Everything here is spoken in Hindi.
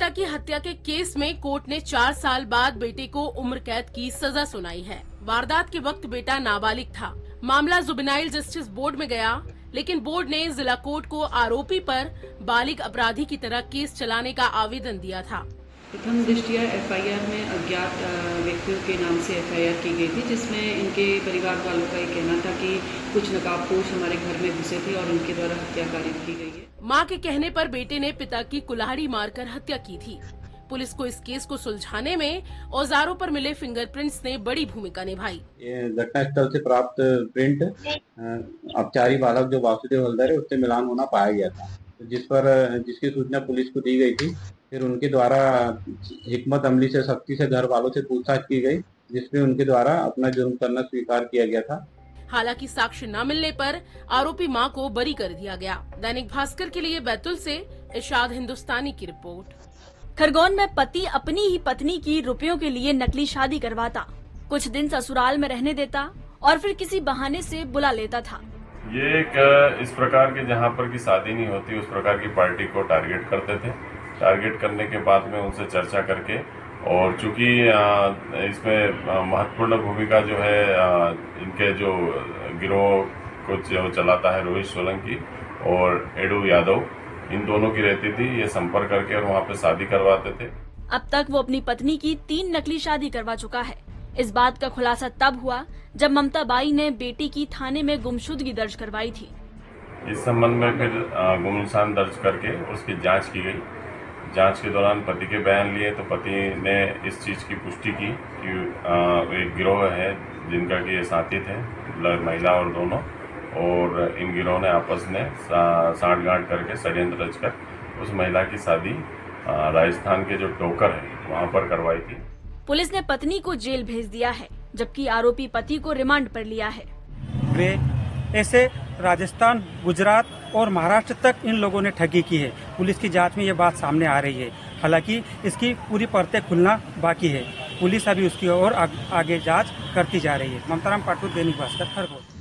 पिता की हत्या के केस में कोर्ट ने 4 साल बाद बेटे को उम्र कैद की सजा सुनाई है। वारदात के वक्त बेटा नाबालिग था। मामला जुवेनाइल जस्टिस बोर्ड में गया, लेकिन बोर्ड ने जिला कोर्ट को आरोपी पर बालिग अपराधी की तरह केस चलाने का आवेदन दिया था। प्रथम दृष्टया एफआईआर में अज्ञात व्यक्तियों के नाम से एफआईआर की गई थी, जिसमें इनके परिवार वालों का ये कहना था कि कुछ नकाबपोश हमारे घर में घुसे थे और उनके द्वारा हत्या कारित की गई है। मां के कहने पर बेटे ने पिता की कुल्हाड़ी मारकर हत्या की थी। पुलिस को इस केस को सुलझाने में औजारों पर मिले फिंगरप्रिंट्स ने बड़ी भूमिका निभाई। घटना स्थल से प्राप्त प्रिंट अपचारी बालक जो वासुदेव हल्दर है उससे मिलान होना पाया गया था, जिसकी सूचना पुलिस को दी गई थी। फिर उनके द्वारा हिकमत अमली से सख्ती से घर वालों से पूछताछ की गई, जिसमें उनके द्वारा अपना जुर्म करना स्वीकार किया गया था। हालांकि साक्ष्य न मिलने पर आरोपी मां को बरी कर दिया गया। दैनिक भास्कर के लिए बैतूल से इरशाद हिंदुस्तानी की रिपोर्ट। खरगोन में पति अपनी ही पत्नी की रुपयों के लिए नकली शादी करवाता, कुछ दिन ससुराल में रहने देता और फिर किसी बहाने से बुला लेता था। ये एक इस प्रकार के जहाँ पर की शादी नहीं होती उस प्रकार की पार्टी को टारगेट करते थे। टारगेट करने के बाद में उनसे चर्चा करके, और चूंकि इसमें महत्वपूर्ण भूमिका जो है इनके जो गिरोह को जो चलाता है रोहित सोलंकी और एडू यादव, इन दोनों की रहती थी। ये संपर्क करके और वहाँ पे शादी करवाते थे। अब तक वो अपनी पत्नी की 3 नकली शादी करवा चुका है। इस बात का खुलासा तब हुआ जब ममता बाई ने बेटी की थाने में गुमशुदगी दर्ज करवाई थी। इस संबंध में फिर गुमनिशान दर्ज करके उसकी जांच की गई। जांच के दौरान पति के बयान लिए तो पति ने इस चीज की पुष्टि की कि एक गिरोह है जिनका कि ये साथी थे, महिला और दोनों, और इन गिरोह ने आपस में साठगांठ करके षड्यंत्र रचकर उस महिला की शादी राजस्थान के जो टोकर है वहां पर करवाई थी। पुलिस ने पत्नी को जेल भेज दिया है, जबकि आरोपी पति को रिमांड पर लिया है। वे ऐसे राजस्थान, गुजरात और महाराष्ट्र तक इन लोगों ने ठगी की है। पुलिस की जांच में ये बात सामने आ रही है। हालांकि इसकी पूरी परतें खुलना बाकी है। पुलिस अभी उसकी ओर आगे जांच करती जा रही है। ममताराम पाटू, दैनिक भास्कर, खरगोन।